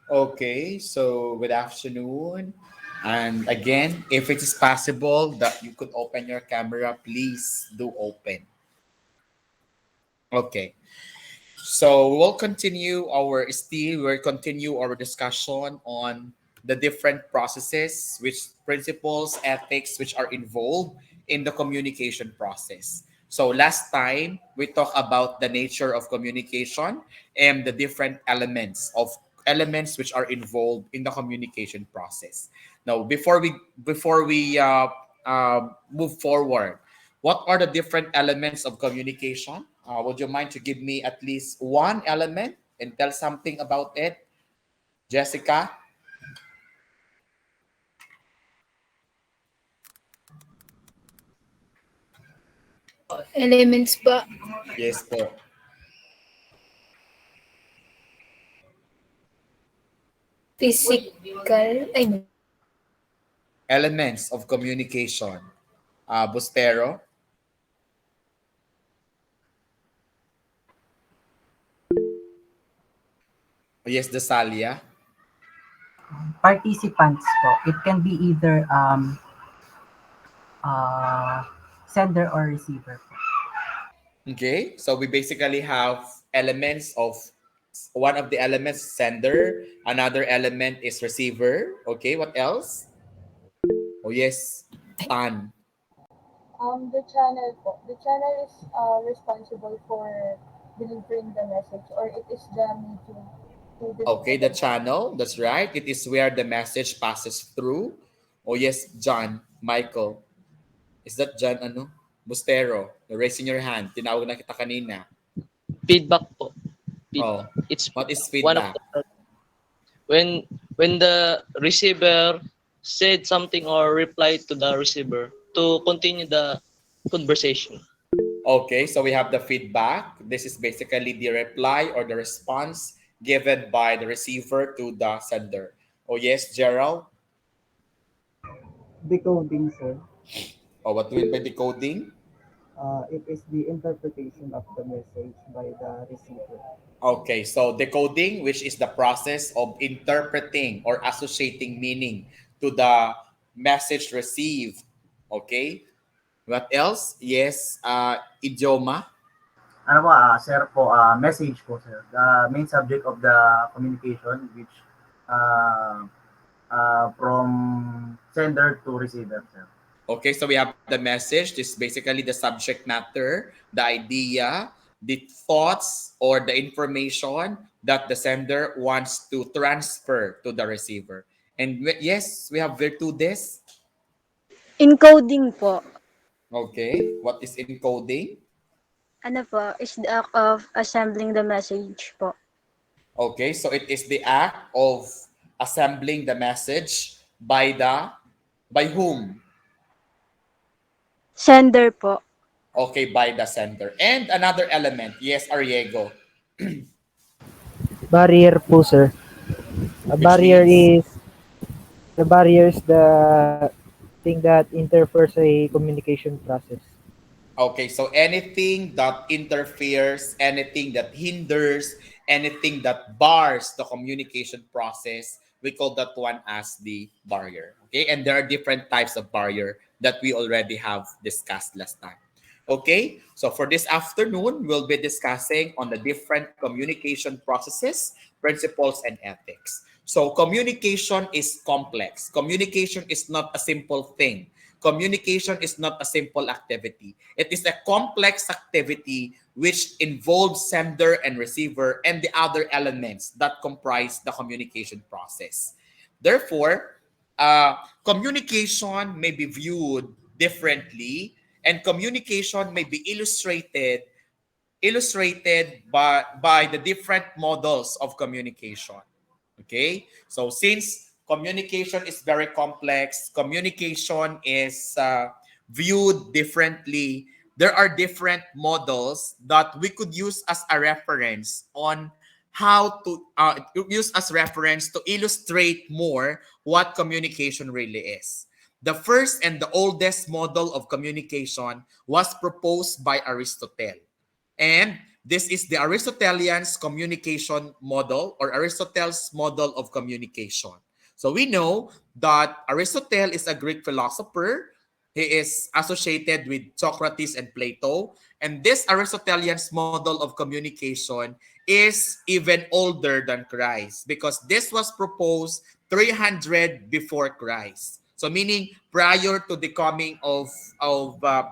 Okay, so good afternoon. And again, if it is possible that you could open your camera, please do open. Okay. So we'll continue our discussion on the different processes, which principles, ethics, which are involved in the communication process. So last time we talked about the nature of communication and the different elements which are involved in the communication process. Now, before we move forward, what are the different elements of communication? Would you mind to give me at least one element and tell something about it? Jessica? Elements ba? Yes po. Physical? Ay, no. Elements of communication. Bustero? Yes, Dasalia? Participants po. It can be either uh, sender or receiver po. Okay, so we basically have elements of one of the elements sender, another element is receiver. Okay, what else? Oh yes, Tan. The channel po. The channel is responsible for delivering the message, or it is the medium to deliver Okay, the the message. channel, that's right. It is where the message passes through. Oh yes, John, Michael. Is that John ano? Bustero. You're raising your hand. Tinawag na kita kanina. Feedback po. Oh, Feedback. It's what is one of feedback? the when the receiver said something or replied to the receiver to continue the conversation. Okay, so we have the feedback. This is basically the reply or the response given by the receiver to the sender. Oh yes, Gerald. Decoding, sir. Oh, what do you mean by decoding? It is the interpretation of the message by the receiver. Okay, so decoding, which is the process of interpreting or associating meaning to the message received. Okay, what else? Yes, idioma. Ano po, sir po, message po, sir. The main subject of the communication which uh, from sender to receiver, sir. Okay, so we have the message. This is basically the subject matter, the idea, the thoughts, or the information that the sender wants to transfer to the receiver. And yes, we have virtudes. Encoding po. Okay, what is encoding? Ano po, is the act of assembling the message po. Okay, so it is the act of assembling the message by whom? Sender po. Okay, by the sender. And another element, yes, Ariego. Barrier po, sir. A Which barrier means? is the thing that interferes a communication process. Okay, so anything that interferes, anything that hinders, anything that bars the communication process, we call that one as the barrier. Okay, and there are different types of barrier that we already have discussed last time. Okay, so for this afternoon, we'll be discussing on the different communication processes, principles, and ethics. So communication is complex. Communication is not a simple thing. Communication is not a simple activity. It is a complex activity which involves sender and receiver and the other elements that comprise the communication process. Therefore, communication may be viewed differently and communication may be illustrated by the different models of communication. Okay, so since communication is very complex, communication is viewed differently, there are different models that we could use as a reference on how to use as reference to illustrate more what communication really is. The first and the oldest model of communication was proposed by Aristotle. And This is the Aristotelian's communication model or Aristotle's model of communication. So we know that Aristotle is a Greek philosopher. He is associated with Socrates and Plato. And this Aristotelian's model of communication is even older than Christ because this was proposed 300 before Christ. So meaning prior to the coming of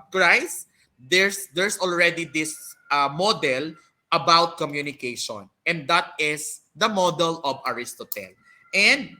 Christ, there's already this model about communication, and that is the model of Aristotle. And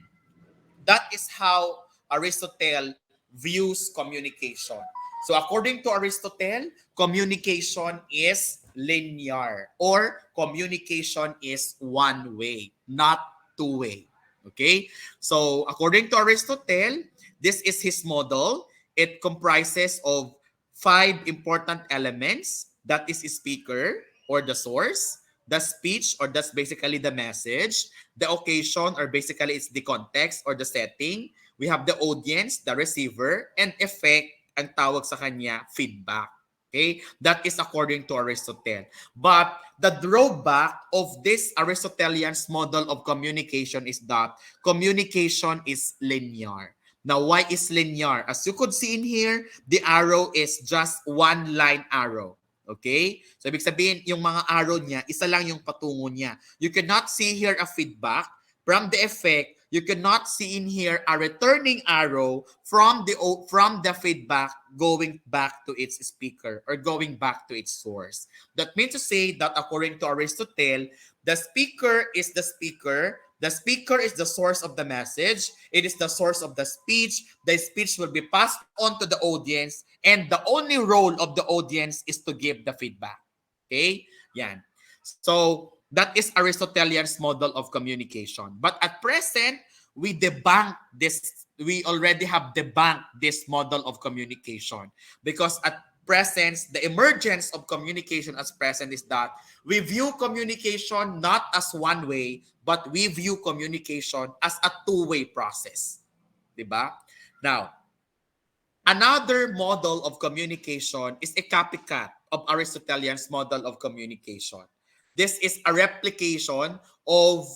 that is how Aristotle views communication. So according to Aristotle, communication is linear or communication is one way, not two way. Okay? So according to Aristotle, this is his model. It comprises of five important elements. That is speaker or the source, the speech or that's basically the message, the occasion or basically it's the context or the setting. We have the audience, the receiver, and effect, ang tawag sa kanya, feedback. Okay? That is according to Aristotle. But the drawback of this Aristotelian's model of communication is that communication is linear. Now, why is linear? As you could see in here, the arrow is just one line arrow. Okay? So, ibig sabihin, yung mga arrow niya, isa lang yung patungo niya. You cannot see here a feedback from the effect. You cannot see in here a returning arrow from the feedback going back to its speaker or going back to its source. That means to say that according to Aristotle, the speaker is the speaker. The speaker is the source of the message. It is the source of the speech. The speech will be passed on to the audience, and the only role of the audience is to give the feedback. Okay? Yan. So, that is Aristotelian's model of communication. But at present, we already have debunked this model of communication because at present, the emergence of communication as present is that we view communication not as one way, but we view communication as a two-way process. Diba? Now, another model of communication is a copycat of Aristotelian's model of communication. This is a replication of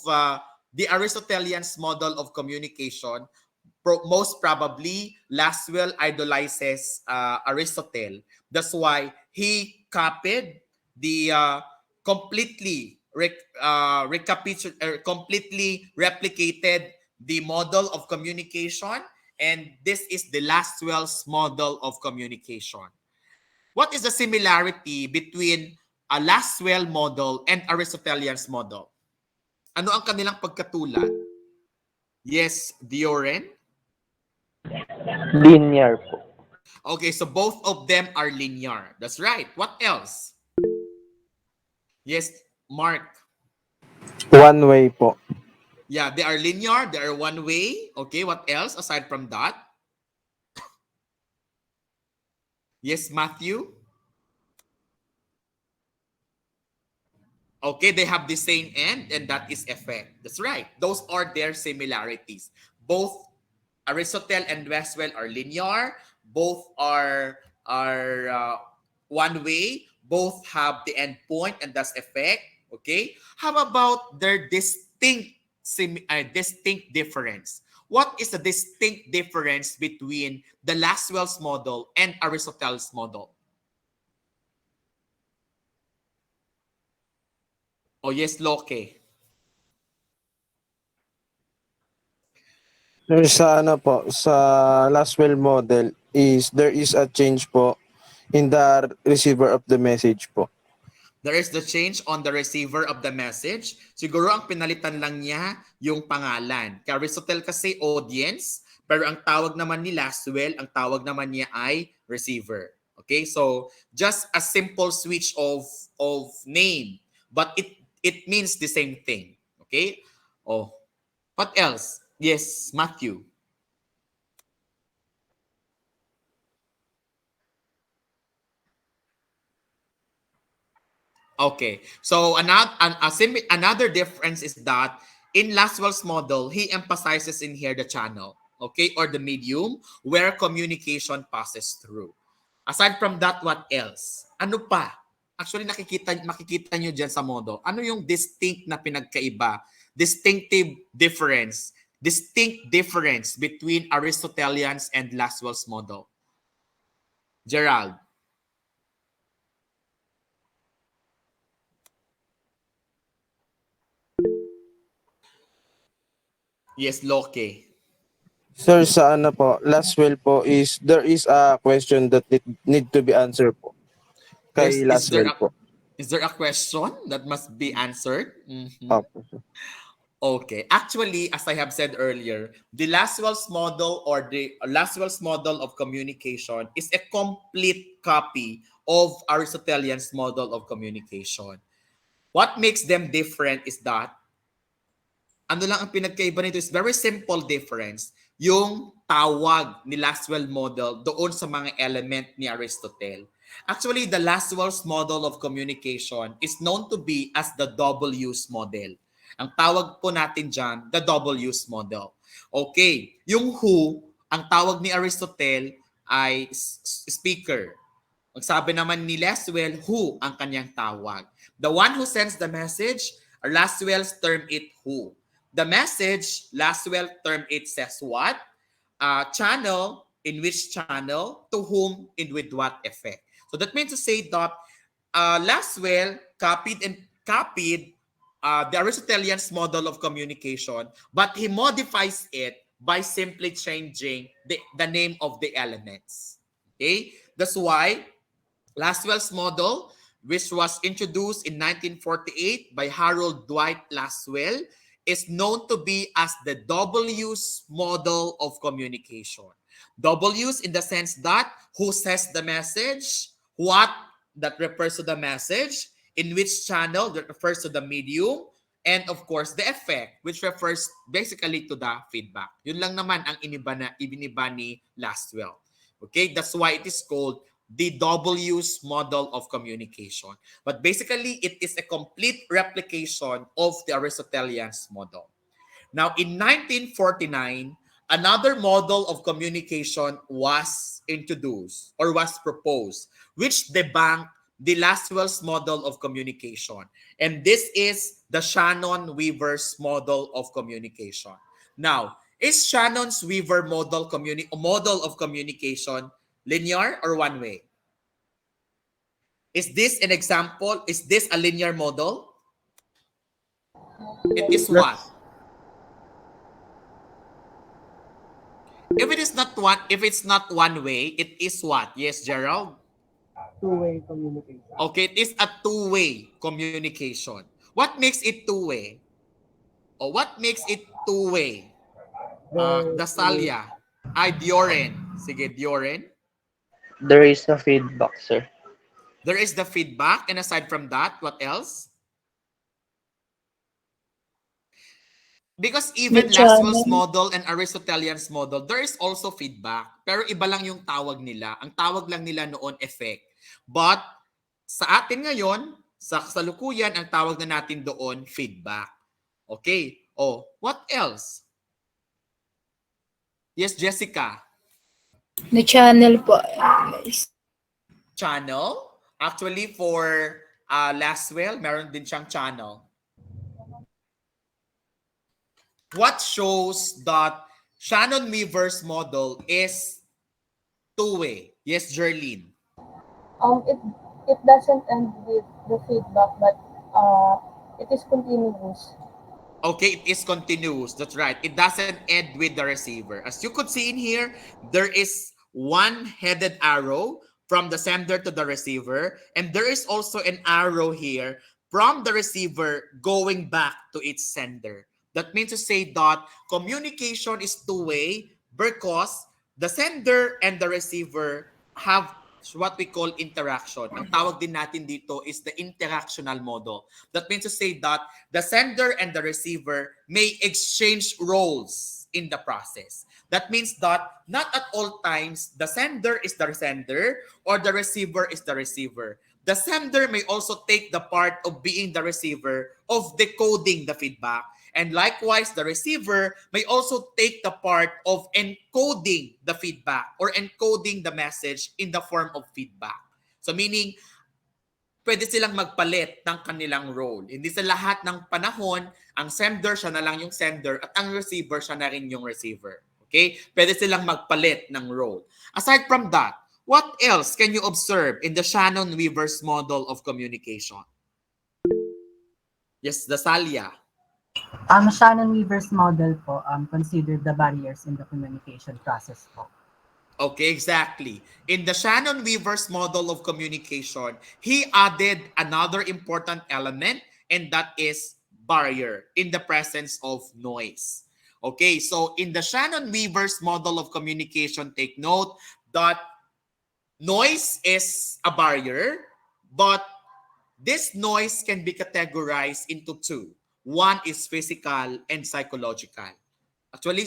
the Aristotelian's model of communication. Most probably, Laswell idolizes Aristotle. That's why he copied the completely replicated the model of communication, and this is the Laswell's model of communication. What is the similarity between a Laswell model and Aristotelian's model? Ano ang kanilang pagkatulad? Yes, Dioren? Linear po. Okay, so both of them are linear. That's right. What else? Yes, Mark. One way po. Yeah, they are linear. They are one way. Okay, what else aside from that? Yes, Matthew. Okay, they have the same end, and that is effect. That's right. Those are their similarities. Both Aristotle and Westwell are linear. Both are one way. Both have the end point, and that's effect. Okay. How about their distinct difference? What is the distinct difference between the Laswell's model and Aristotle's model? Oh, yes, Loke. Sir, sa ano po, sa Laswell model is there is a change po in the receiver of the message po. There is the change on the receiver of the message. Siguro ang pinalitan lang niya yung pangalan. Kay Aristotle kasi audience, pero ang tawag naman ni Laswell, ang tawag naman niya ay receiver. Okay? So, just a simple switch of name, but it means the same thing. Okay? Oh, what else? Yes, Matthew. Okay. So another difference is that in Laswell's model, he emphasizes in here the channel, okay, or the medium where communication passes through. Aside from that, what else? Ano pa? Actually, makikita nyo dyan sa modo. Ano yung distinct na pinagkaiba? Distinct difference between Aristotelians and Laswell's model. Gerald. Yes, Loke. Sir, sa ano po, Laswell po is, there is a question that need to be answered po. There's Kay Laswell po. is there a question that must be answered? Mhm. Opo. Okay. Actually, as I have said earlier, the Laswell's model or the Laswell's model of communication is a complete copy of Aristotelian's model of communication. What makes them different is that ano lang ang pinagkaiba nito is very simple difference. Yung tawag ni Laswell model doon sa mga element ni Aristotle. Actually, the Laswell's model of communication is known to be as the double use model. Ang tawag po natin dyan, the double use model. Okay, yung who, ang tawag ni Aristotle ay speaker. Magsabi naman ni Laswell, who ang kanyang tawag. The one who sends the message, Laswell's term it who. The message, Laswell term it says what? Channel, in which channel, to whom, and with what effect. So that means to say that Laswell copied the Aristotelian's model of communication, but he modifies it by simply changing the name of the elements. Okay? That's why Laswell's model, which was introduced in 1948 by Harold Dwight Laswell, is known to be as the double use model of communication. Double use in the sense that who says the message, what that refers to the message, in which channel that refers to the medium, and of course the effect, which refers basically to the feedback. Yun lang naman ang ibiniba ni Laswell. Okay, that's why it is called the double use model of communication. But basically, it is a complete replication of the Aristotelian's model. Now, in 1949, another model of communication was introduced or was proposed, which debunked the Laswell's model of communication. And this is the Shannon-Weaver's model of communication. Now, is Shannon's-Weaver model of communication linear or one way? Is this an example? Is this a linear model? It is what? If it's not one way, it is what? Yes, Gerald? Two-way communication. Okay, it is a two-way communication. What makes it two-way? Or what makes it two-way? Dasalia. Dioren. Sige, Dioren. There is a feedback, sir. There is the feedback, and aside from that, what else? Because even Laswell's model and Aristotelian's model, there is also feedback. Pero iba lang yung tawag nila. Ang tawag lang nila noon, effect. But sa atin ngayon, sa kasalukuyan, ang tawag na natin doon, feedback. Okay. Oh, what else? Yes, Jessica. The channel po. Channel? Actually, for Laswell, meron din siyang channel. What shows that Shannon-Weaver's model is two-way? Yes, Jerlene. It doesn't end with the feedback, but it is continuous. Okay, it is continuous. That's right. It doesn't end with the receiver. As you could see in here, there is one headed arrow from the sender to the receiver, and there is also an arrow here from the receiver going back to its sender. That means to say that communication is two-way because the sender and the receiver have what we call interaction. Ang tawag din natin dito is the interactional model. That means to say that the sender and the receiver may exchange roles in the process. That means that not at all times the sender is the sender or the receiver is the receiver. The sender may also take the part of being the receiver of decoding the feedback. And likewise, the receiver may also take the part of encoding the feedback or encoding the message in the form of feedback. So meaning, pwede silang magpalit ng kanilang role. Hindi sa lahat ng panahon, ang sender siya na lang yung sender at ang receiver siya na rin yung receiver. Okay? Pwede silang magpalit ng role. Aside from that, what else can you observe in the Shannon-Weaver's model of communication? Yes, Dasalia. Shannon-Weaver's model po considered the barriers in the communication process po. Okay, exactly. In the Shannon-Weaver's model of communication, he added another important element, and that is barrier in the presence of noise. Okay, so in the Shannon-Weaver's model of communication, take note that noise is a barrier, but this noise can be categorized into two. One is physical and psychological. Actually,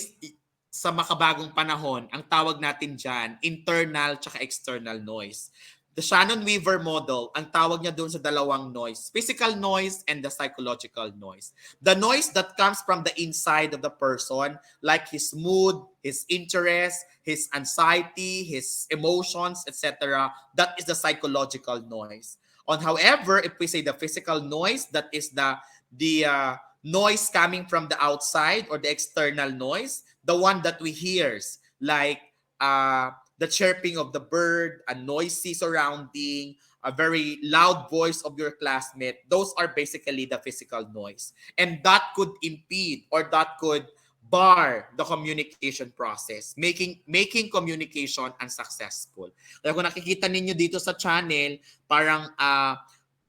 sa makabagong panahon, ang tawag natin dyan, internal tsaka external noise. The Shannon-Weaver model, ang tawag niya doon sa dalawang noise, physical noise and the psychological noise. The noise that comes from the inside of the person, like his mood, his interest, his anxiety, his emotions, etc., that is the psychological noise. However, if we say the physical noise, that is the noise coming from the outside or the external noise, the one that we hears, like the chirping of the bird, a noisy surrounding, a very loud voice of your classmate, those are basically the physical noise. And that could impede or that could bar the communication process, making communication unsuccessful. Kaya kung nakikita ninyo dito sa channel, parang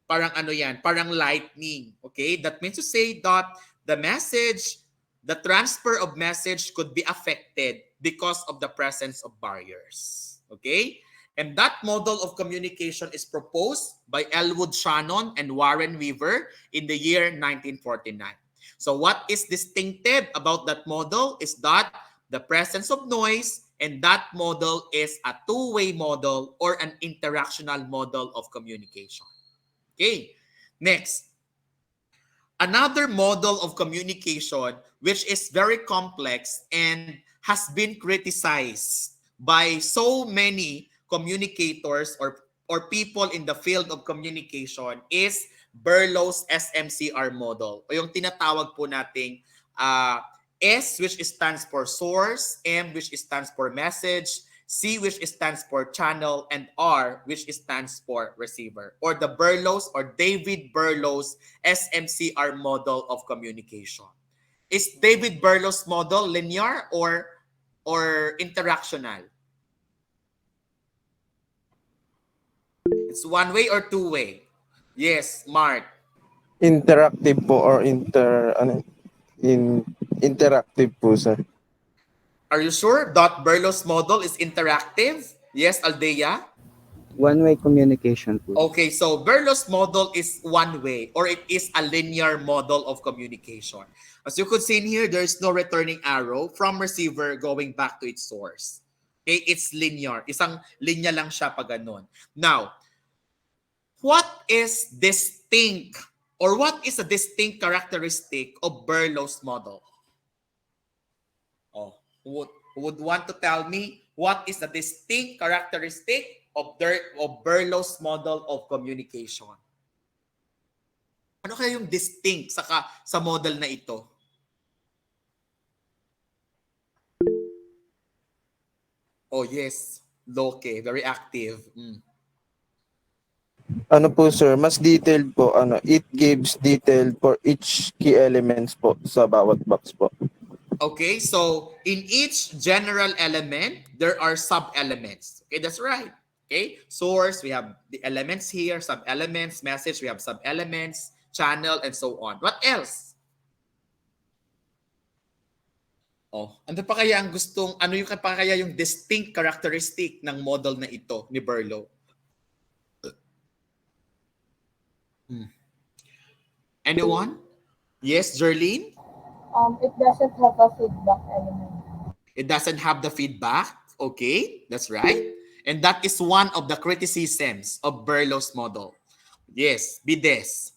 ano yan, parang lightning. Okay? That means to say that the message, the transfer of message could be affected because of the presence of barriers. Okay? And that model of communication is proposed by Elwood Shannon and Warren Weaver in the year 1949. So what is distinctive about that model is that the presence of noise, and that model is a two-way model or an interactional model of communication. Okay, next. Another model of communication which is very complex and has been criticized by so many communicators or people in the field of communication is Berlow's SMCR model, o yung tinatawag po nating S, which stands for source, M, which stands for message, C, which stands for channel, and R, which stands for receiver, or the Berlow's or David Berlow's SMCR model of communication. Is David Berlow's model linear or interactional? It's one way or two way? Yes, Mark. Interactive po or interactive po, sir. Are you sure that Berlow's model is interactive? Yes, Aldea? One-way communication po. Okay, so Berlow's model is one way or it is a linear model of communication. As you could see in here, there is no returning arrow from receiver going back to its source. Okay, it's linear. Isang linya lang siya pag ganun. Now, what is distinct or what is a distinct characteristic of Berlow's model? Oh, who would want to tell me what is the distinct characteristic of Berlow's model of communication? Ano kaya yung distinct sa model na ito? Oh yes, Loke, very active. Ano po, sir, mas detailed po, it gives detail for each key elements po sa bawat box po. Okay, so in each general element, there are sub-elements. Okay, that's right. Okay, source, we have the elements here, sub-elements, message, we have sub-elements, channel, and so on. What else? Oh, ano pa kaya ang ano yung pa kaya yung distinct characteristic ng model na ito ni Berlow? Anyone? Yes, Jerlene? It doesn't have a feedback element. It doesn't have the feedback. Okay, that's right. And that is one of the criticisms of Berlow's model. Yes, Bides.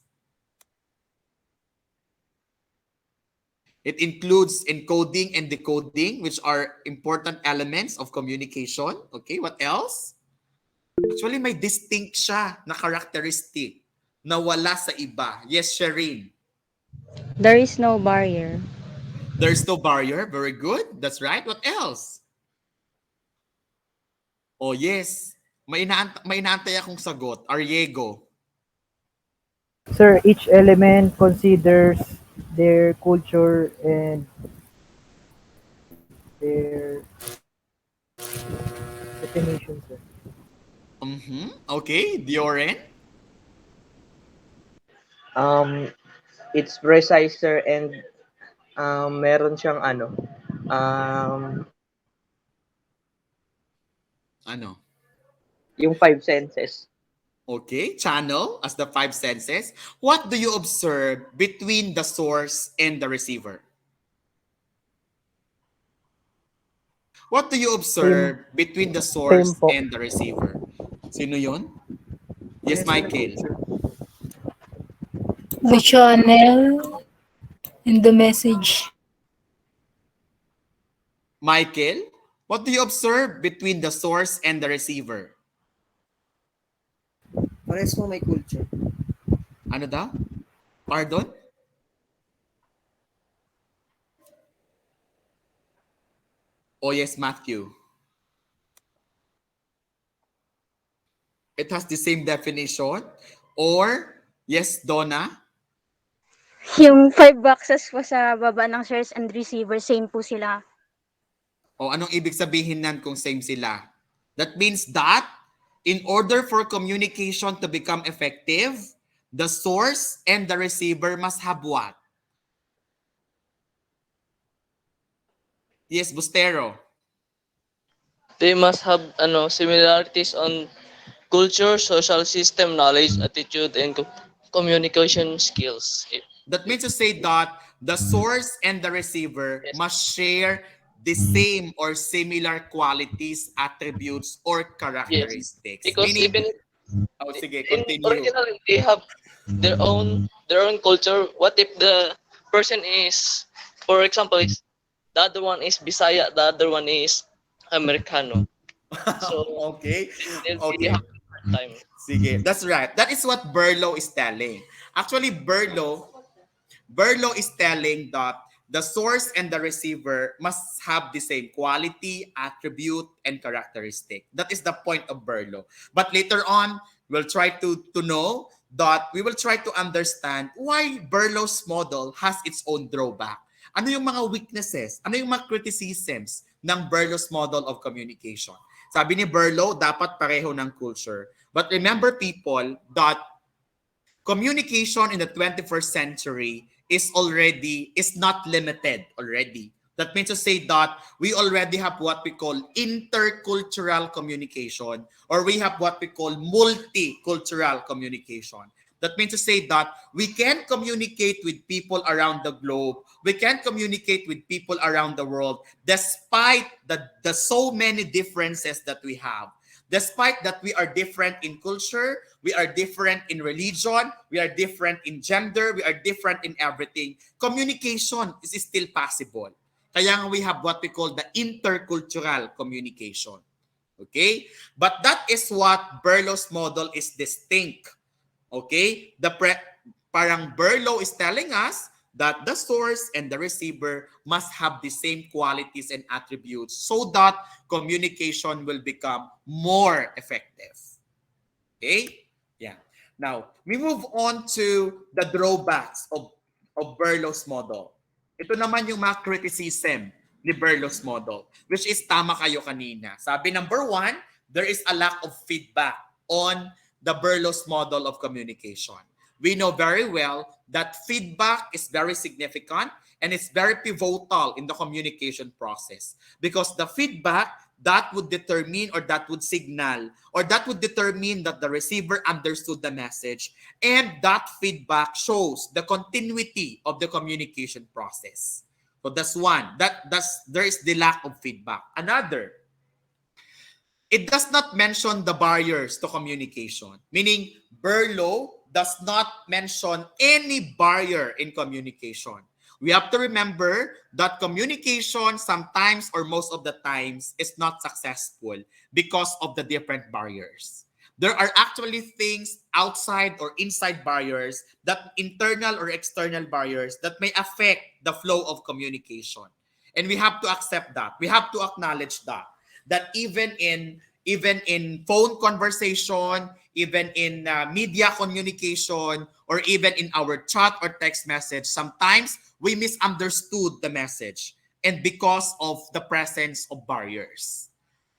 It includes encoding and decoding, which are important elements of communication. Okay, what else? Actually, may distinct siya na characteristic. nawala sa iba? Yes, Shireen. There is no barrier. There's no barrier. Very good. That's right. What else? Oh, yes. May inaantay akong sagot. Ariego. Sir, each element considers their culture and their definition, sir. Okay. Dioren? Um, it's precise, sir, and meron siyang ano, um, Ano? yung five senses. Okay. Channel as the five senses. What do you observe between the source and the receiver? What do you Same, observe between the same source po. and the receiver? Sino yun? Yes, Michael. The channel and the message. Michael, what do you observe between the source and the receiver? Parehas po may culture. Ano daw? Pardon? Oh yes, Matthew. It has the same definition? Or, yes, Donna? Yung 5 boxes po sa baba ng source and receiver, same po sila. O anong ibig sabihin nan kung same sila? That means that in order for communication to become effective, the source and the receiver must have what? Yes, Bustero. They must have similarities on culture, social system, knowledge, attitude, and communication skills. That means to say that the source and the receiver Yes. must share the same or similar qualities, attributes, or Yes. characteristics. Because Meaning, even oh, sige, in continue. original, they have their own culture. What if the person is, for example, is the other one is Bisaya, the other one is Americano. So Okay. they'll be Okay. having a hard time. Sige. That's right. That is what Berlo is telling. Actually, Berlo is telling that the source and the receiver must have the same quality, attribute, and characteristic. That is the point of Berlo. But later on, we'll try to know that we will try to understand why Berlo's model has its own drawback. Ano yung mga weaknesses? Ano yung mga criticisms ng Berlo's model of communication? Sabi ni Berlo, dapat pareho ng culture. But remember people that communication in the 21st century is not limited already. That means to say that we already have what we call intercultural communication, or we have what we call multicultural communication. That means to say that we can communicate with people around the globe. We can communicate with people around the world despite the so many differences that we have. Despite that we are different in culture, we are different in religion, we are different in gender, we are different in everything, communication is still possible. Kaya we have what we call the intercultural communication. Okay? But that is what Berlo's model is distinct. Okay? Parang Berlo is telling us that the source and the receiver must have the same qualities and attributes so that communication will become more effective. Okay? Yeah. Now, we move on to the drawbacks of Berlo's model. Ito naman yung mga criticism ni Berlo's model, which is tama kayo kanina. Sabi number one, there is a lack of feedback on the Berlo's model of communication. We know very well that feedback is very significant and it's very pivotal in the communication process because the feedback that would determine or that would signal or that would determine that the receiver understood the message, and that feedback shows the continuity of the communication process. So that's one. There is the lack of feedback. Another, it does not mention the barriers to communication, meaning Berlo does not mention any barrier in communication. We have to remember that communication sometimes or most of the times is not successful because of the different barriers. There are actually things outside or inside barriers, that internal or external barriers that may affect the flow of communication. And we have to accept that. We have to acknowledge that even in phone conversation, even in media communication, or even in our chat or text message, sometimes we misunderstood the message, and because of the presence of barriers.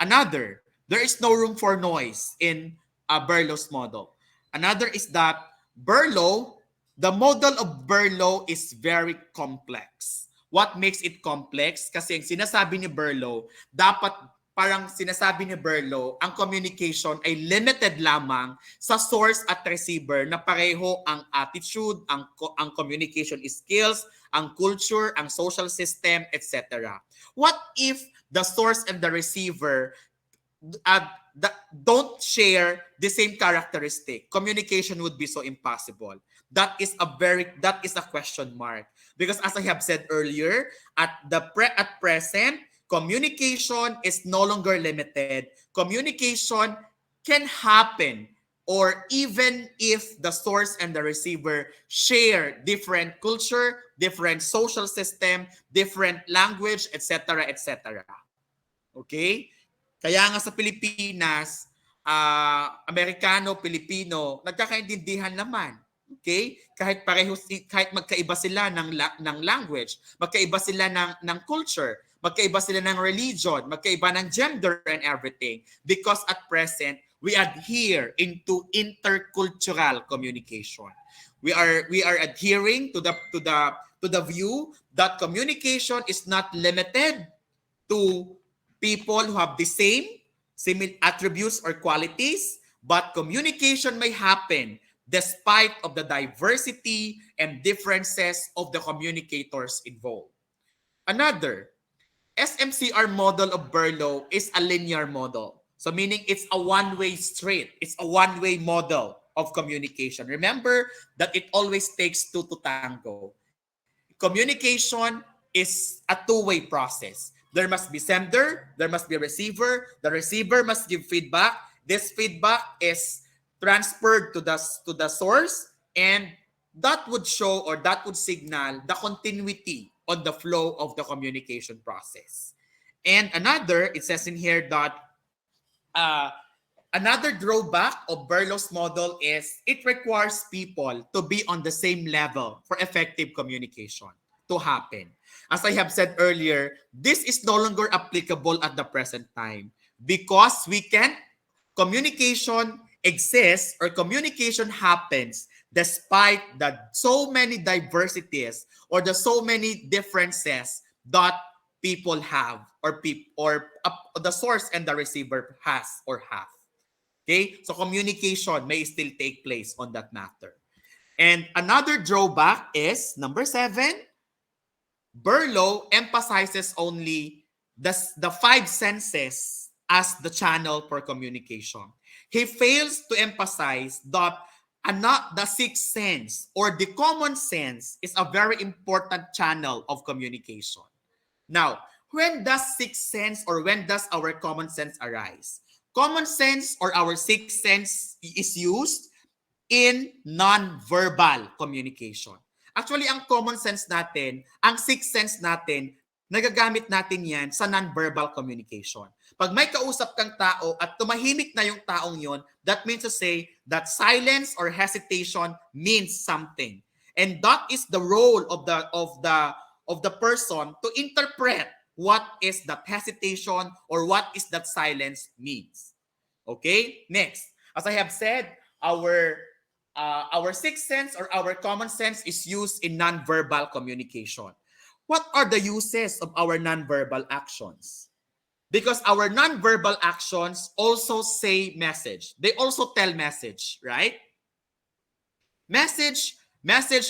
Another, there is no room for noise in Berlow's model. Another is that Berlow, the model of Berlow is very complex. What makes it complex? Kasi ang sinasabi ni Berlow, dapat parang sinasabi ni Berlow, ang communication ay limited lamang sa source at receiver na pareho ang attitude, ang communication skills, ang culture, ang social system, etc. What if the source and the receiver uh, don't share the same characteristic? Communication would be so impossible. That is a question mark, because as I have said earlier, at present, communication is no longer limited. Communication can happen, or even if the source and the receiver share different culture, different social system, different language, etc., etc. Okay? Kaya nga sa Pilipinas, Amerikano, Pilipino, nagkakaintindihan naman. Okay? Kahit magkaiba sila ng language, magkaiba sila ng culture, magkaiba sila ng religion, magkaiba ng gender and everything, because at present we adhere into intercultural communication. We are adhering to the view that communication is not limited to people who have the same similar attributes or qualities, but communication may happen despite of the diversity and differences of the communicators involved. Another, SMCR model of Berlow is a linear model. So meaning it's a one-way street. It's a one-way model of communication. Remember that it always takes two to tango. Communication is a two-way process. There must be sender, there must be receiver. The receiver must give feedback. This feedback is transferred to the source, and that would show, or that would signal the continuity on the flow of the communication process. And another, it says in here that another drawback of Berlow's model is it requires people to be on the same level for effective communication to happen. As I have said earlier, this is no longer applicable at the present time, because communication exists, or communication happens despite the so many diversities or the so many differences that people have, or the source and the receiver has or have. Okay, so communication may still take place on that matter. And another drawback is number 7. Berlow emphasizes only the 5 senses as the channel for communication. He fails to emphasize that not the 6th sense or the common sense is a very important channel of communication. Now, when does 6th sense, or when does our common sense arise? Common sense or our 6th sense is used in non-verbal communication. Actually, ang common sense natin, ang 6th sense natin, nagagamit natin yan sa non-verbal communication. Pag may kausap kang tao at tumahimik na yung taong yon, that means to say that silence or hesitation means something. And that is the role of the person to interpret what is that hesitation or what is that silence means. Okay? Next, as I have said, our 6th sense or our common sense is used in non-verbal communication. What are the uses of our non-verbal actions? Because our non-verbal actions also say message. They also tell message, right? Message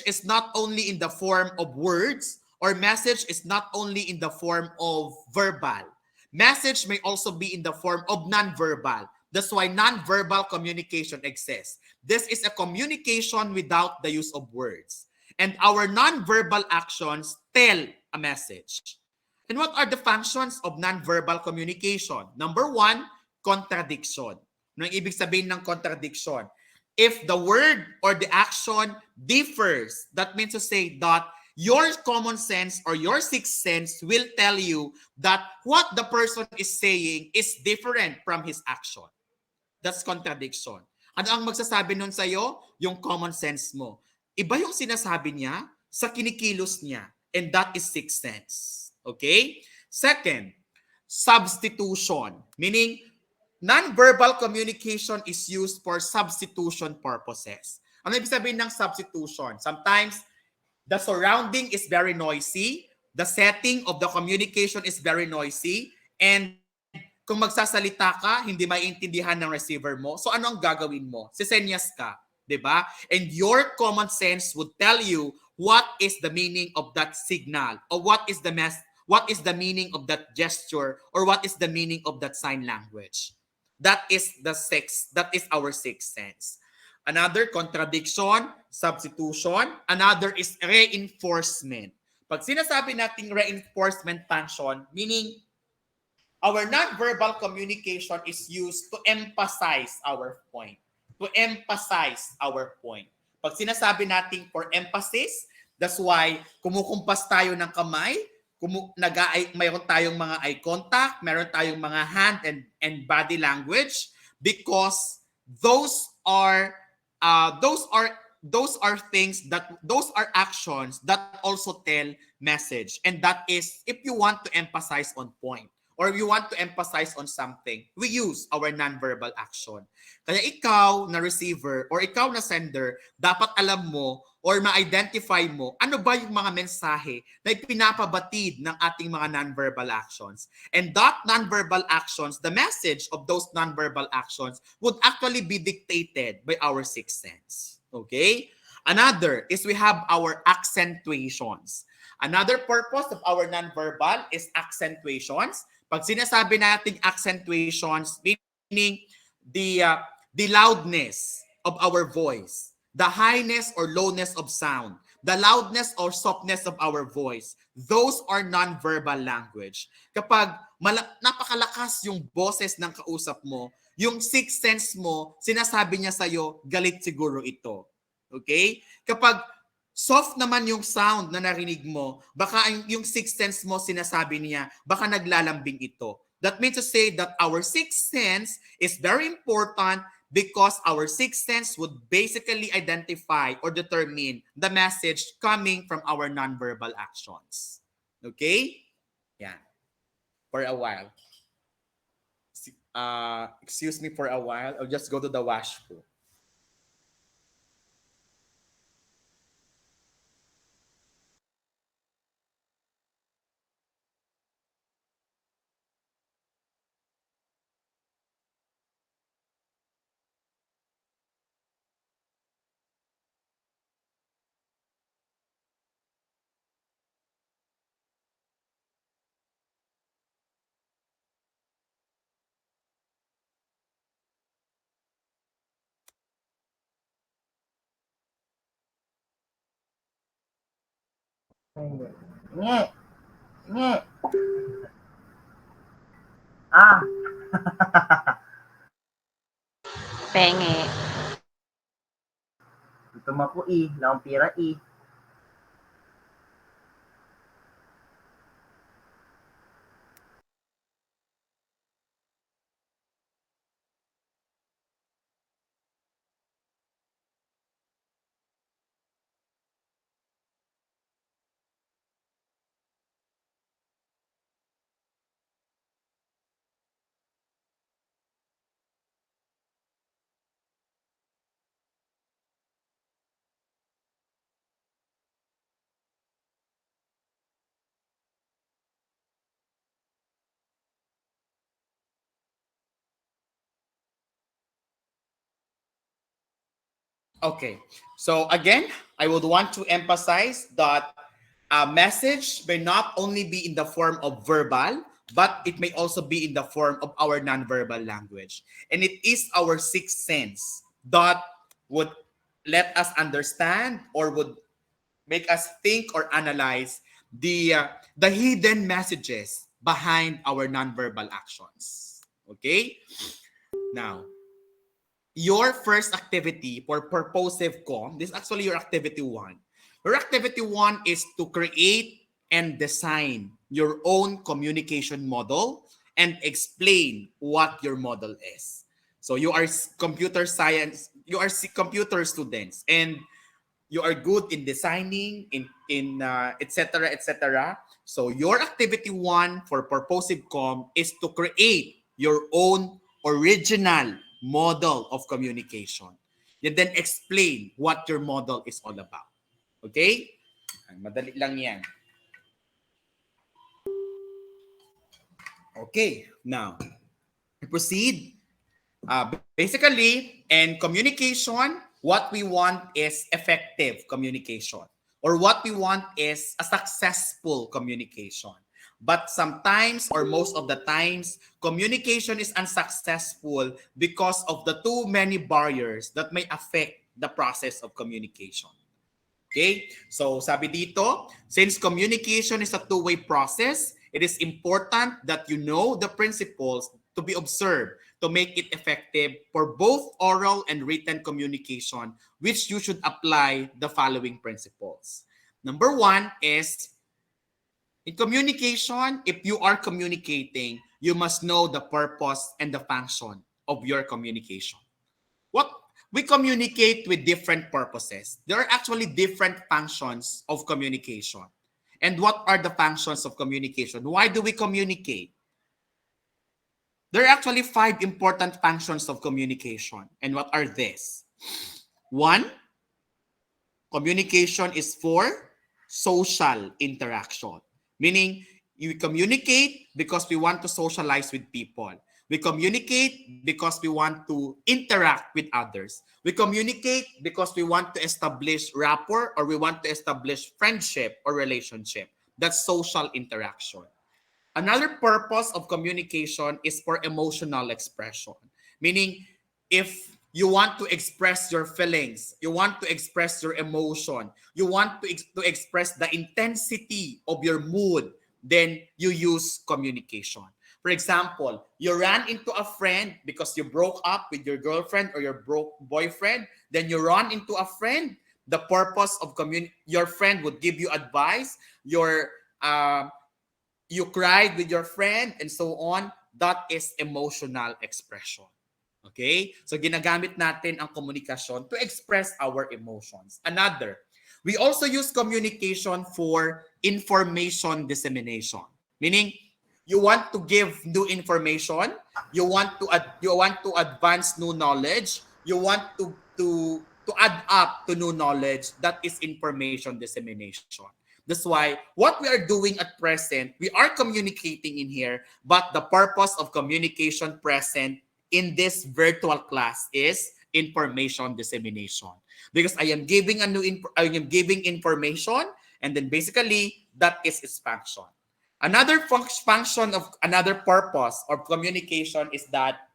is not only in the form of words, or message is not only in the form of verbal. Message may also be in the form of non-verbal. That's why non-verbal communication exists. This is a communication without the use of words. And our non-verbal actions tell a message. And what are the functions of non-verbal communication? Number 1, contradiction. Anong ibig sabihin ng contradiction? If the word or the action differs, that means to say that your common sense or your sixth sense will tell you that what the person is saying is different from his action. That's contradiction. Ano ang magsasabi nun sa'yo? Yung common sense mo. Iba yung sinasabi niya sa kinikilos niya. And that is sixth sense. Okay? Second, substitution. Meaning, non-verbal communication is used for substitution purposes. Ano ibig sabihin ng substitution? Sometimes, the surrounding is very noisy, the setting of the communication is very noisy, and kung magsasalita ka, hindi maiintindihan ng receiver mo, so ano ang gagawin mo? Sisenyas ka, di ba? And your common sense would tell you what is the meaning of that signal, or what is the meaning of that gesture, or what is the meaning of that sign language. That is our sixth sense. Another, contradiction, substitution. Another is reinforcement. Pag sinasabi nating reinforcement function, meaning our non-verbal communication is used to emphasize our point. To emphasize our point. Pag sinasabi natin for emphasis, that's why kumukumpas tayo ng kamay, mayroon tayong mga eye contact, mayroon tayong mga hand and body language, because those are actions that also tell message, and that is if you want to emphasize on point or you want to emphasize on something, we use our nonverbal action. Kaya ikaw na receiver or ikaw na sender, dapat alam mo or ma-identify mo ano ba yung mga mensahe na ipinapabatid ng ating mga nonverbal actions. And that nonverbal actions, the message of those nonverbal actions would actually be dictated by our sixth sense. Okay? Another is we have our accentuations. Another purpose of our nonverbal is accentuations. Pag sinasabi nating accentuations, meaning the loudness of our voice, the highness or lowness of sound, the loudness or softness of our voice, those are non-verbal language. Kapag napakalakas yung boses ng kausap mo, yung sixth sense mo, sinasabi niya sa'yo, galit siguro ito. Okay? Kapag soft naman yung sound na narinig mo, baka yung sixth sense mo sinasabi niya, baka naglalambing ito. That means to say that our sixth sense is very important because our sixth sense would basically identify or determine the message coming from our nonverbal actions. Okay? Yan. For a while. Excuse me for a while. I'll just go to the washroom. Nge. Nge. Ah. Penge. Gutom ako Lang pira Okay. So again, I would want to emphasize that a message may not only be in the form of verbal, but it may also be in the form of our nonverbal language. And it is our sixth sense that would let us understand or would make us think or analyze the hidden messages behind our nonverbal actions. Okay? Now, your first activity for purposive com, this is actually your activity one. Your activity one is to create and design your own communication model and explain what your model is. So you are computer science, you are computer students, and you are good in designing, in etc. etc. So your activity one for purposive com is to create your own original model of communication. And then explain what your model is all about. Okay? Madali lang yan. Okay, now proceed. Basically, in communication, what we want is effective communication, or what we want is a successful communication. But sometimes, or most of the times, communication is unsuccessful because of the too many barriers that may affect the process of communication. Okay? So sabi dito, since communication is a two-way process, it is important that you know the principles to be observed to make it effective for both oral and written communication, which you should apply the following principles. Number one is, in communication, if you are communicating, you must know the purpose and the function of your communication. What we communicate with different purposes. There are actually different functions of communication. And what are the functions of communication? Why do we communicate? There are actually 5 important functions of communication. And what are these? 1, communication is for social interaction. Meaning, we communicate because we want to socialize with people. We communicate because we want to interact with others. We communicate because we want to establish rapport, or we want to establish friendship or relationship. That's social interaction. Another purpose of communication is for emotional expression. Meaning, if you want to express your feelings, you want to express your emotion, you want to express the intensity of your mood, then you use communication. For example, you ran into a friend because you broke up with your girlfriend or your boyfriend, then you run into a friend. The purpose of your friend would give you advice, you cried with your friend, and so on. That is emotional expression. Okay? So ginagamit natin ang komunikasyon to express our emotions. Another, we also use communication for information dissemination. Meaning, you want to give new information, you want to advance new knowledge, you want to add up to new knowledge. That is information dissemination. That's why what we are doing at present, we are communicating in here, but the purpose of communication present in this virtual class is information dissemination. Because I am giving I am giving information, and then basically that is its function. Another function of another purpose of communication is that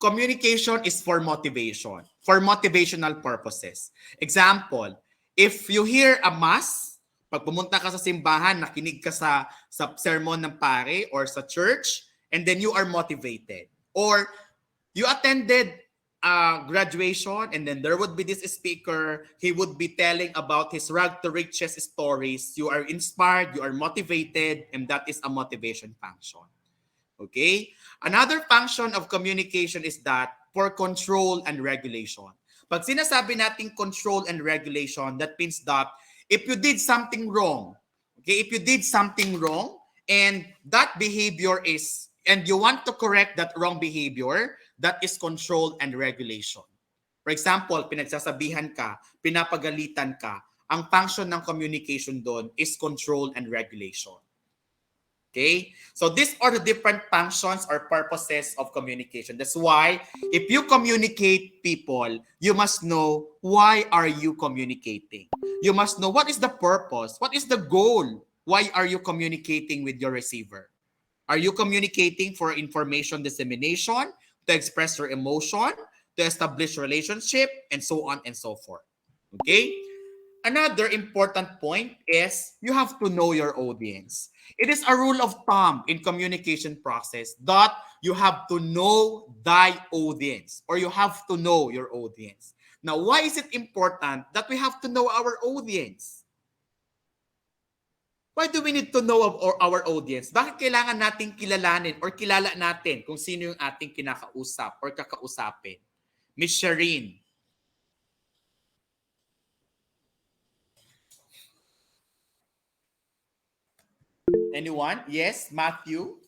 communication is for motivation, for motivational purposes. Example, if you hear a mass, pag pumunta ka sa simbahan, nakinig ka sa sermon ng pare or sa church, and then you are motivated. Or you attended graduation, and then there would be this speaker, he would be telling about his rag to riches stories. You are inspired, you are motivated, and that is a motivation function. Okay? Another function of communication is that for control and regulation. Pag sinasabi nating control and regulation, that means that if you did something wrong, okay, if you did something wrong, and that behavior is, and you want to correct that wrong behavior, that is control and regulation. For example, pinagsasabihan ka, pinapagalitan ka, ang function ng communication doon is control and regulation. Okay? So these are the different functions or purposes of communication. That's why if you communicate people, you must know why are you communicating. You must know what is the purpose, what is the goal, why are you communicating with your receiver. Are you communicating for information dissemination, to express your emotion, to establish relationship, and so on and so forth. Okay? another important point is you have to know your audience. It is a rule of thumb in communication process that you have to know thy audience, or you have to know your audience. Now, why is it important that we have to know our audience? Why do we need to know of our audience? Bakit kailangan nating kilalanin or kilala natin kung sino yung ating kinakausap or kakausapin? Miss Shireen. Anyone? Yes, Matthew?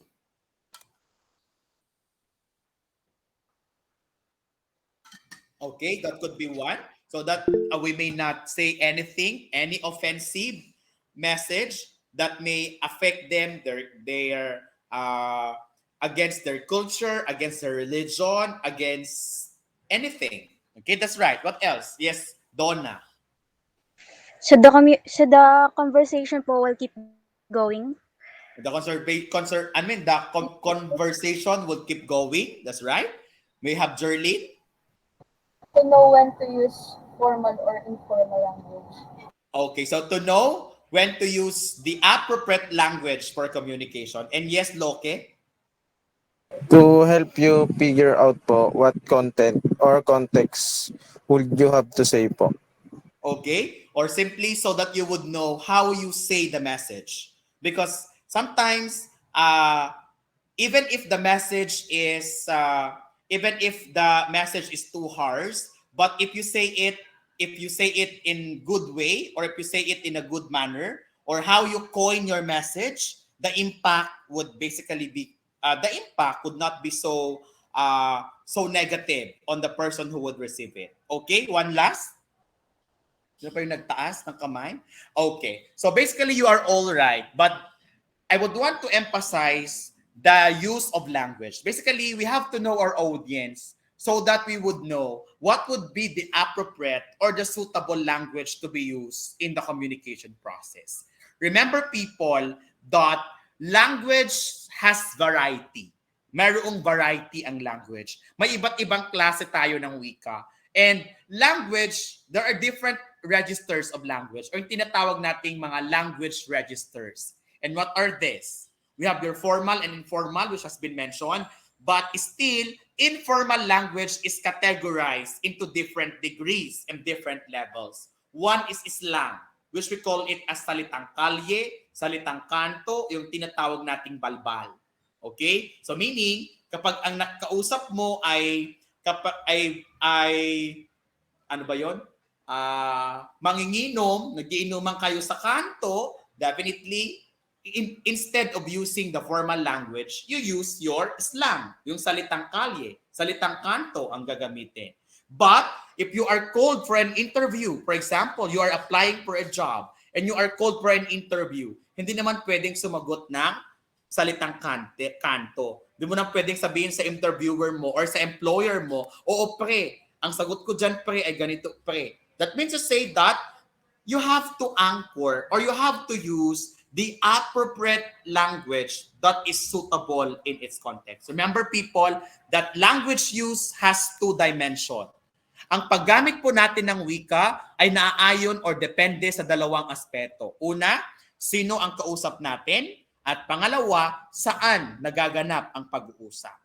Okay, that could be one. So that we may not say anything, any offensive message that may affect them, their against their culture, against their religion, against anything. Okay, that's right. What else? Yes, Donna. So the conversation po will keep going. The conversation will keep going. That's right. We have Jerlyn. To know when to use formal or informal language. Okay, so to know when to use the appropriate language for communication. And yes, Loke. To help you figure out po what content or context would you have to say po. Okay, or simply so that you would know how you say the message, because sometimes even if the message is too harsh, but if you say it in good way, or if you say it in a good manner, or how you coin your message, the impact would basically be the impact would not be so negative on the person who would receive it. Okay, one last. Sino pa yung nagtaas ng kamay? Okay. So basically, you are all right. But I would want to emphasize the use of language. Basically, we have to know our audience so that we would know what would be the appropriate or the suitable language to be used in the communication process. Remember, people, that language has variety. Mayroong variety ang language. May iba't ibang klase tayo ng wika. And language, there are different registers of language, or yung tinatawag nating mga language registers. And what are these? We have your formal and informal, which has been mentioned, but still, informal language is categorized into different degrees and different levels. One is slang, which we call it as salitang kalye, salitang kanto, yung tinatawag nating balbal. Okay? So meaning, kapag ang nakausap mo ay ano ba yon? Manginginom, nagiinuman kayo sa kanto, definitely, instead of using the formal language, you use your slang, yung salitang kalye, salitang kanto ang gagamitin. But if you are called for an interview, for example, you are applying for a job and you are called for an interview, hindi naman pwedeng sumagot ng salitang kanto. Hindi mo na pwedeng sabihin sa interviewer mo or sa employer mo, oo pre, ang sagot ko dyan pre ay ganito pre. That means to say that you have to anchor or you have to use the appropriate language that is suitable in its context. Remember, people, that language use has two dimensions. Ang paggamit po natin ng wika ay naaayon or depende sa dalawang aspeto. Una, sino ang kausap natin? At pangalawa, saan nagaganap ang pag-uusap?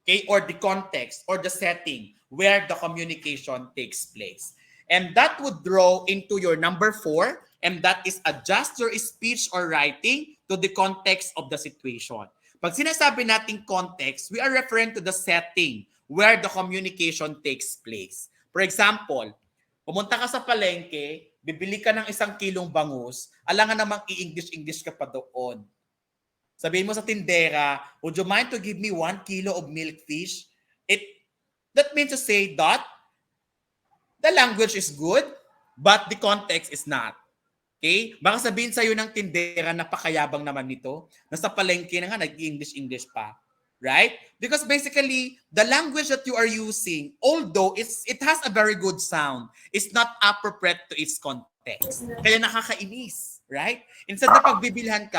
Okay? Or the context or the setting where the communication takes place. And that would draw into your number 4, and that is adjust your speech or writing to the context of the situation. Pag sinasabi nating context, we are referring to the setting where the communication takes place. For example, pumunta ka sa palengke, bibili ka ng 1 kilong bangus, alangan namang i-English ka pa doon. Sabihin mo sa tindera, would you mind to give me 1 kilo of milkfish? That means to say that the language is good, but the context is not. Okay? Baka sabihin sa'yo ng tindera, napakayabang naman nito. Nasa palengke na nga, nag-English pa. Right? Because basically, the language that you are using, although it has a very good sound, is not appropriate to its context. Kaya nakakainis. Right? Instead na pagbibilhan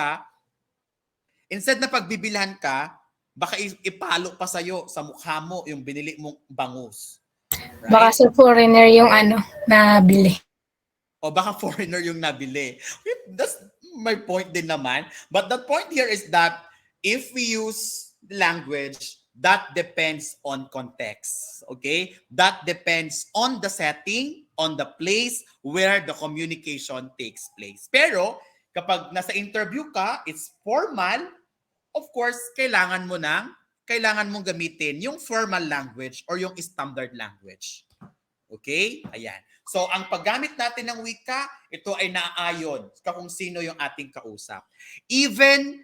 ka, baka ipalo pa sa'yo sa mukha mo yung binili mong bangus. Right? Baka sa foreigner yung nabili. O baka foreigner yung nabili. That's my point din naman. But the point here is that if we use language, that depends on context. Okay? That depends on the setting, on the place where the communication takes place. Pero kapag nasa interview ka, it's formal, of course, kailangan mong gamitin yung formal language or yung standard language. Okay? Ayan. So, ang paggamit natin ng wika, ito ay naaayon sa kung sino yung ating kausap. Even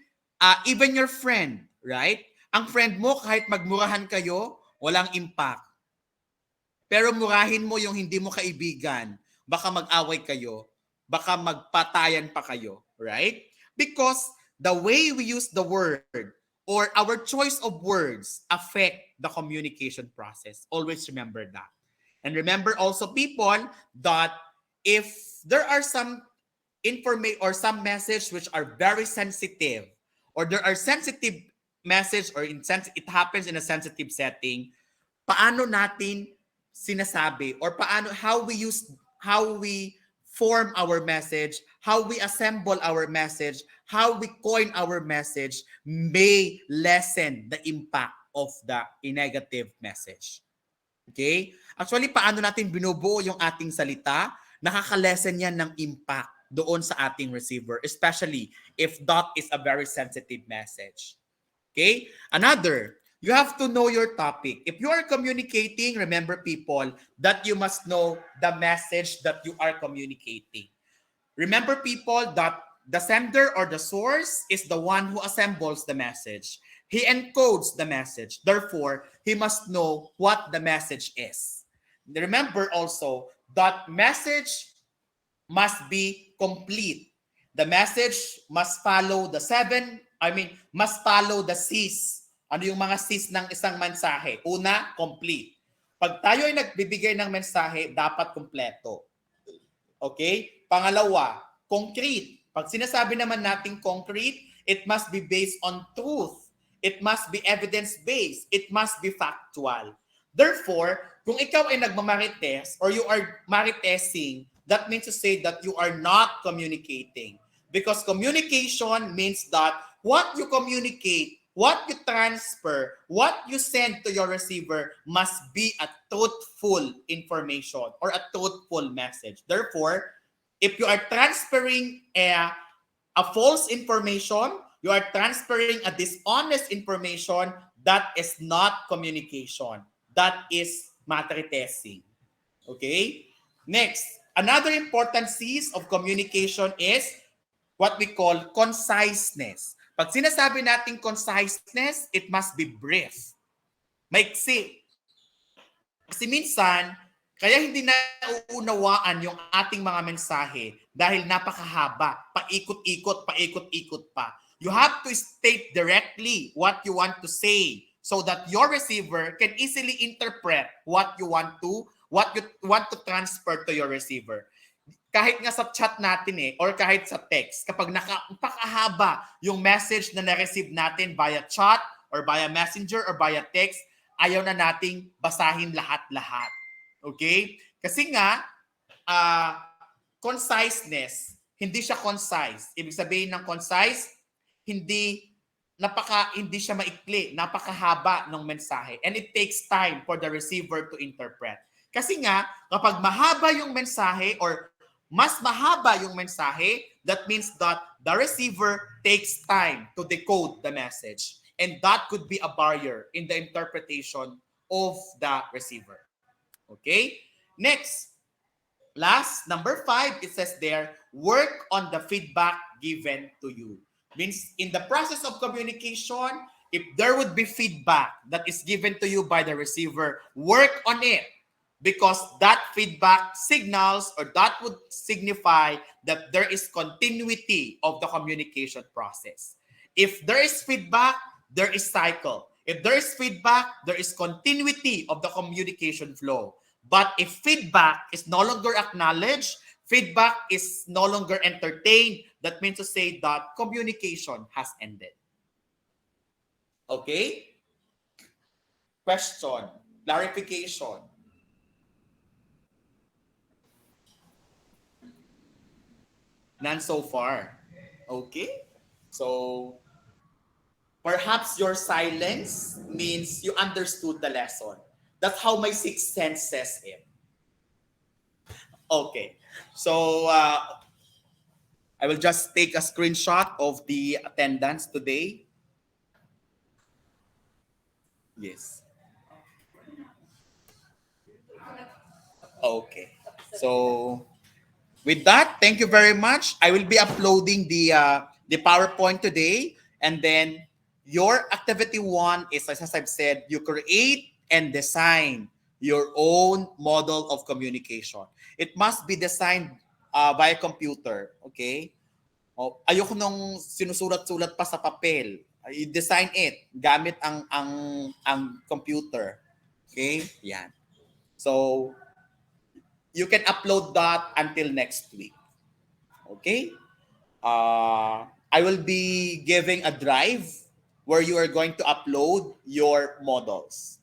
your friend, right? Ang friend mo, kahit magmurahan kayo, walang impact. Pero murahin mo yung hindi mo kaibigan, baka mag-away kayo, baka magpatayan pa kayo, right? Because the way we use the word or our choice of words affect the communication process. Always remember that. And remember also, people, that if there are some information or some message which are very sensitive, or there are sensitive message or it happens in a sensitive setting, paano natin sinasabi or how we form our message, how we assemble our message, how we coin our message may lessen the impact of the negative message. Okay? Actually, paano natin binubuo yung ating salita, nakaka-lessen yan ng impact doon sa ating receiver, especially if that is a very sensitive message. Okay? Another, you have to know your topic. If you are communicating, remember, people, that you must know the message that you are communicating. Remember, people, that the sender or the source is the one who assembles the message. He encodes the message. Therefore, he must know what the message is. Remember also that message must be complete. The message must follow must follow the C's. Ano yung mga C's ng isang mensahe? Una, complete. Pag tayo ay nagbibigay ng mensahe, dapat kumpleto. Okay? Pangalawa, concrete. Pag sinasabi naman natin concrete, it must be based on truth. It must be evidence-based. It must be factual. Therefore, kung ikaw ay nagmamarites or you are maritesing, that means to say that you are not communicating. Because communication means that what you communicate, what you transfer, what you send to your receiver must be a truthful information or a truthful message. Therefore, if you are transferring a false information, you are transferring a dishonest information, that is not communication. That is matritesing. Okay? Next, another important C's of communication is what we call conciseness. Pag sinasabi natin conciseness, it must be brief. Maiksi. Kasi minsan, kaya hindi nauunawaan yung ating mga mensahe dahil napakahaba, paikot-ikot pa. You have to state directly what you want to say so that your receiver can easily interpret what you want to transfer to your receiver. Kahit nga sa chat natin or kahit sa text, kapag napakahaba yung message na na-receive natin via chat or via messenger or via text, ayaw na nating basahin lahat-lahat. Okay? Kasi nga, conciseness, hindi siya concise. Ibig sabihin ng concise, hindi siya maikli, napakahaba ng mensahe. And it takes time for the receiver to interpret. Kasi nga, kapag mahaba yung mensahe or mas mahaba yung mensahe, that means that the receiver takes time to decode the message. And that could be a barrier in the interpretation of the receiver. Okay? Next, last, number 5, it says there, work on the feedback given to you. Means in the process of communication, if there would be feedback that is given to you by the receiver, work on it. Because that feedback signals or that would signify that there is continuity of the communication process. If there is feedback, there is cycle. If there is feedback, there is continuity of the communication flow. But if feedback is no longer acknowledged, feedback is no longer entertained, that means to say that communication has ended. Okay? Question, clarification. None so far. Okay? So, perhaps your silence means you understood the lesson. That's how my sixth sense says it. Okay. So, I will just take a screenshot of the attendance today. Yes. Okay. So, with that, thank you very much. I will be uploading the PowerPoint today, and then your activity one is, as I've said, you create and design your own model of communication. It must be designed via computer. Okay. Oh, ayoko nung sinusulat-sulat pa sa papel. I-design it gamit ang computer. Okay? Yan. So, you can upload that until next week. Okay? I will be giving a drive where you are going to upload your models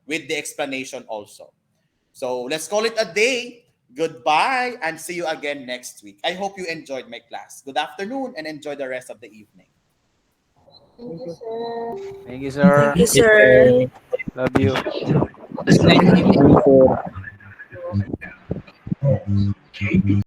with the explanation also. So let's call it a day. Goodbye and see you again next week. I hope you enjoyed my class. Good afternoon and enjoy the rest of the evening. Thank you, sir. Thank you, sir. Thank you, Yes, sir. sir. Love you. Thank you, sir.